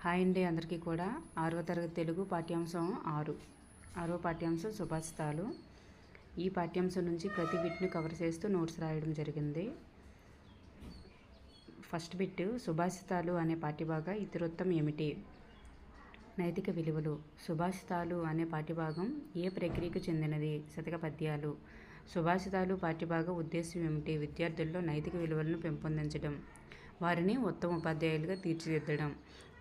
Hi అండి అందరికీ కూడా 6వ తరగతి తెలుగు పాఠ్యాంశం 6వ పాఠ్యాంశం సుభాషితాలు. ఈ పాఠ్యాంశం నుంచి ప్రతి బిట్ను కవర్ చేస్తూ నోట్స్ రాయడం జరిగింది. ఫస్ట్ బిట్ సుభాషితాలు అనే పాఠ్యభాగం ఇతివృత్తం ఏమిటి? నైతిక విలువలు. సుభాషితాలు అనే పాఠ్యభాగం ఏ ప్రక్రియకు చెందినది? శతక పద్యాలు. సుభాషితాలు పాఠ్యభాగం ఉద్దేశం ఏమిటి? విద్యార్థుల్లో నైతిక విలువలను పెంపొందించడం, వారిని ఉత్తమ ఉపాధ్యాయులుగా తీర్చిదిద్దడం.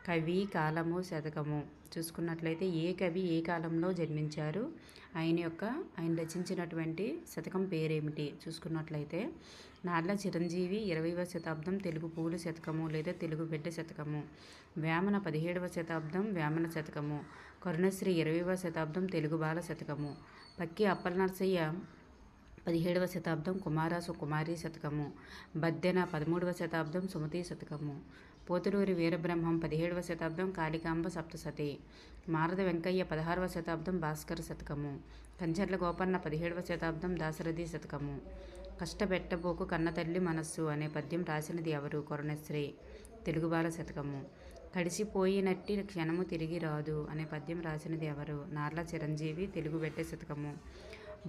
కవి, కాలము, శతకము. చూసుకున్నట్లయితే ఏ కవి ఏ కాలంలో జన్మించారు, ఆయన రచించినటువంటి శతకం పేరేమిటి? చూసుకున్నట్లయితే నార్ల చిరంజీవి 20వ శతాబ్దం తెలుగు పూలు శతకము లేదా తెలుగు బిడ్డ శతకము. వేమన 17వ శతాబ్దం వేమన శతకము. కరుణశ్రీ 20వ శతాబ్దం తెలుగు బాల శతకము. పక్కి అప్పలనరసయ్య 17వ శతాబ్దం కుమారీ శతకము. బద్దెన 13వ శతాబ్దం సుమతి శతకము. పోతులూరి వీరబ్రహ్మం 17వ శతాబ్దం కాళికాంబ సప్తశతి. మారద వెంకయ్య 16వ శతాబ్దం భాస్కర శతకము. కంచర్ల గోపన్న 17వ శతాబ్దం దాశరథి శతకము. కష్టపెట్టబోకు కన్నతల్లి మనస్సు అనే పద్యం రాసినది ఎవరు? కరుణశ్రీ. తెలుగు బాల శతకము. కడిసిపోయినట్టి క్షణము తిరిగి రాదు అనే పద్యం రాసినది ఎవరు? నార్ల చిరంజీవి. తెలుగు బిడ్డ శతకము.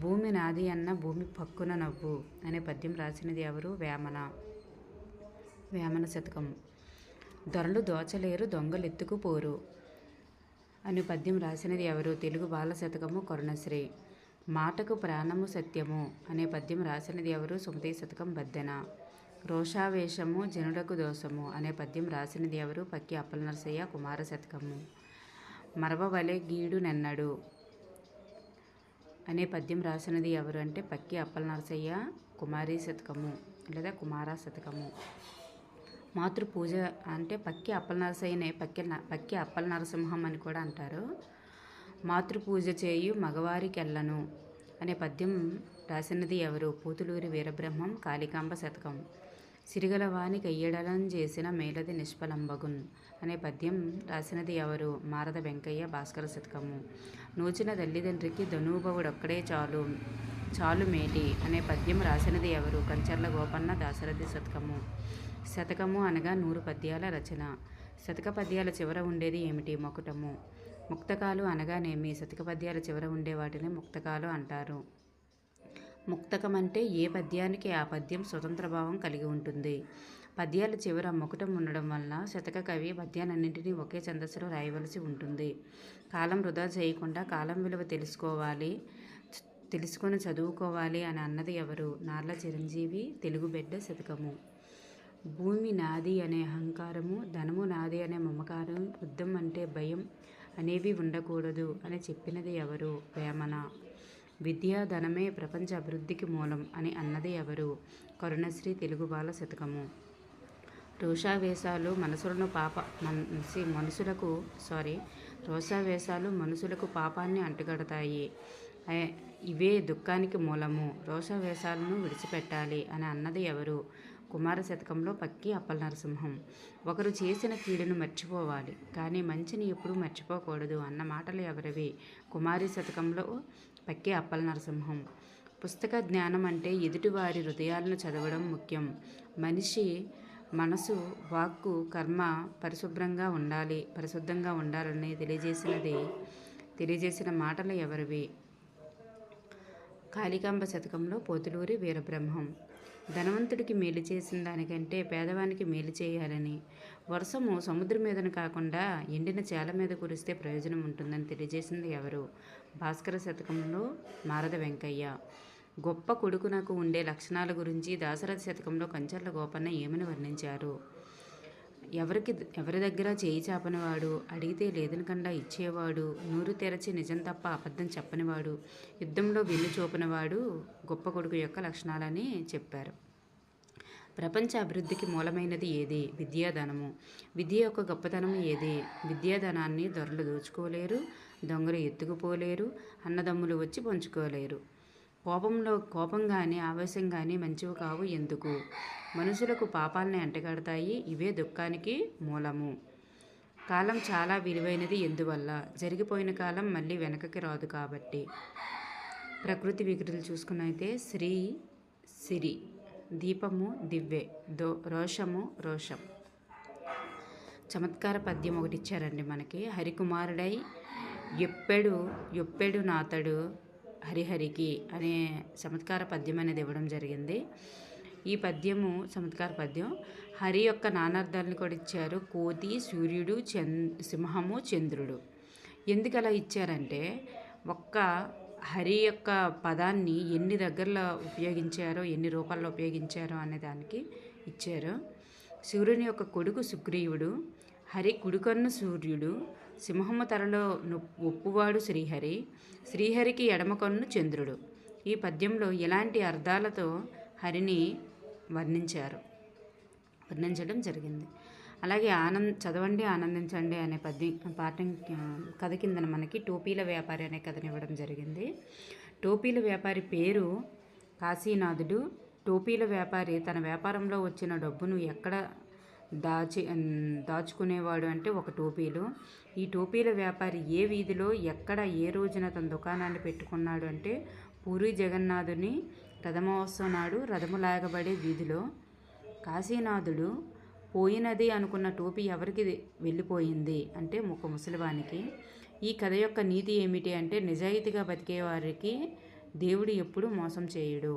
భూమి నాది అన్న భూమి పక్కున నవ్వు అనే పద్యం రాసినది ఎవరు? వేమన శతకము. దొరలు దోచలేరు దొంగలెత్తుకుపోరు అనే పద్యం రాసినది ఎవరు? తెలుగు బాల శతకము. కరుణశ్రీ. మాటకు ప్రాణము సత్యము అనే పద్యం రాసినది ఎవరు? సుమతి శతకం. బద్దెన. రోషావేశము జనులకు దోషము అనే పద్యం రాసినది ఎవరు? పక్కి అప్పలనరసయ్య. కుమార శతకము. మరవవలె గీడు నెన్నడు అనే పద్యం రాసినది ఎవరు అంటే పక్కి అప్పలనరసయ్య. కుమారీ శతకము లేదా కుమార శతకము. మాతృపూజ అంటే పక్కి అప్పలనరసయ్యనే పక్కి అప్పల నరసింహం అని కూడా అంటారు. మాతృపూజ చేయు మగవారికెళ్ళను అనే పద్యం రాసినది ఎవరు? పోతులూరి వీరబ్రహ్మం. కాళికాంబ శతకం. సిరిగలవాని కయ్యడలం చేసిన మేలది నిష్ఫలంబగున్ అనే పద్యం రాసినది ఎవరు? మారద వెంకయ్య. భాస్కర శతకము. నోచిన తల్లిదండ్రికి ధనూభవుడొక్కడే చాలు మేటి అనే పద్యం రాసినది ఎవరు? కంచర్ల గోపన్న. దాశరథి శతకము. శతకము అనగా 100 పద్యాల రచన. శతక పద్యాల చివర ఉండేది ఏమిటి? మొకుటము. ముక్తకాలు అనగానేమి? శతక పద్యాల చివర ఉండే వాటిని ముక్తకాలు అంటారు. ముక్తకం అంటే ఏ పద్యానికి ఆ పద్యం స్వతంత్ర భావం కలిగి ఉంటుంది. పద్యాల చివర మొకుటం ఉండడం వలన శతక కవి పద్యాలన్నింటినీ ఒకే ఛందస్సులో రాయవలసి ఉంటుంది. కాలం వృధా చేయకుండా కాలం విలువ తెలుసుకొని చదువుకోవాలి అని అన్నది ఎవరు? నార్ల చిరంజీవి. తెలుగు బిడ్డ శతకము. భూమి నాది అనే అహంకారము, ధనము నాది అనే మమకారం, యుద్ధం అంటే భయం అనేవి ఉండకూడదు అని చెప్పినది ఎవరు? వేమన. విద్యా ధనమే ప్రపంచ అభివృద్ధికి మూలం అని అన్నది ఎవరు? కరుణశ్రీ. తెలుగు బాల శతకము. రోషావేశాలు మనుషులకు పాపాన్ని అంటుగడతాయి, ఇవే దుఃఖానికి మూలము. రోషావేశాలను విడిచిపెట్టాలి అని అన్నది ఎవరు? కుమార శతకంలో పక్కి అప్పలనరసింహం. ఒకరు చేసిన కీడును మర్చిపోవాలి కానీ మంచిని ఎప్పుడూ మర్చిపోకూడదు అన్న మాటలు ఎవరివి? కుమారీ శతకంలో పక్కి అప్పలనరసింహం. పుస్తక జ్ఞానం అంటే ఎదుటివారి హృదయాలను చదవడం ముఖ్యం. మనిషి మనసు, వాక్కు, కర్మ పరిశుద్ధంగా ఉండాలని తెలియజేసిన మాటలు ఎవరివి? కాళికాంబ శతకంలో పోతులూరి వీరబ్రహ్మం. ధనవంతుడికి మేలు చేసిన దానికంటే పేదవానికి మేలు చేయాలని, వర్షము సముద్రం మీదను కాకుండా ఎండిన చేల మీద కురిస్తే ప్రయోజనం ఉంటుందని తెలియజేసింది ఎవరు? భాస్కర శతకంలో మారద వెంకయ్య. గొప్ప కొడుకునకు ఉండే లక్షణాల గురించి దాశరథి శతకంలో కంచర్ల గోపన్న ఏమని వర్ణించారు? ఎవరి దగ్గర చేయి చాపనివాడు, అడిగితే లేదనకుండా ఇచ్చేవాడు, నోరు తెరచి నిజం తప్ప అబద్ధం చెప్పనివాడు, యుద్ధంలో వెన్ను చూపనివాడు గొప్ప కొడుకు యొక్క లక్షణాలని చెప్పారు. ప్రపంచ అభివృద్ధికి మూలమైనది ఏది? విద్యాధనము. విద్య యొక్క గొప్పతనం ఏది? విద్యాధనాన్ని దొరలు దోచుకోలేరు, దొంగలు ఎత్తుకుపోలేరు, అన్నదమ్ములు వచ్చి పంచుకోలేరు. కోపం కానీ ఆవేశం కానీ మంచివి కావు. ఎందుకు? మనుషులకు పాపాలని అంటగడతాయి, ఇవే దుఃఖానికి మూలము. కాలం చాలా విలువైనది ఎందువల్ల? జరిగిపోయిన కాలం మళ్ళీ వెనకకి రాదు కాబట్టి. ప్రకృతి వికృతులు చూసుకున్నైతే సిరి, దీపము దివ్వె, రోషము రోషం. చమత్కార పద్యం ఒకటి ఇచ్చారండి మనకి. హరికుమారుడై ఎప్పెడు నాతడు హరిహరికి అనే చమత్కార పద్యం అనేది ఇవ్వడం జరిగింది. ఈ పద్యము చమత్కార పద్యం. హరి యొక్క నానార్థాలను కూడా ఇచ్చారు. కోతి, సూర్యుడు, సింహము, చంద్రుడు. ఎందుకు అలా ఇచ్చారంటే ఒక్క హరి యొక్క పదాన్ని ఎన్ని దగ్గరలో ఉపయోగించారో, ఎన్ని రూపాల్లో ఉపయోగించారో అనే దానికి ఇచ్చారు. సూర్యుని యొక్క కొడుకు సుగ్రీవుడు, హరి కుడికన్ను సూర్యుడు, సింహము తలలో ఒప్పువాడు శ్రీహరి, శ్రీహరికి ఎడమ కన్ను చంద్రుడు. ఈ పద్యంలో ఇలాంటి అర్థాలతో హరిని వర్ణించడం జరిగింది. అలాగే చదవండి ఆనందించండి అనే పాఠం కథ కిందన మనకి టోపీల వ్యాపారి అనే కథను ఇవ్వడం జరిగింది. టోపీల వ్యాపారి పేరు కాశీనాథుడు. టోపీల వ్యాపారి తన వ్యాపారంలో వచ్చిన డబ్బును ఎక్కడ దాచుకునేవాడు అంటే ఒక టోపీలు. ఈ టోపీల వ్యాపారి ఏ వీధిలో ఎక్కడ ఏ రోజున తన దుకాణాన్ని పెట్టుకున్నాడు అంటే పూరి జగన్నాథుని రథమహోత్సవం నాడు రథము లాగబడే వీధిలో. కాశీనాథుడు పోయినది అనుకున్న టోపీ ఎవరికి వెళ్ళిపోయింది అంటే ఒక ముసలివానికి. ఈ కథ యొక్క నీతి ఏమిటి అంటే నిజాయితీగా బతికే వారికి దేవుడు ఎప్పుడూ మోసం చేయడు.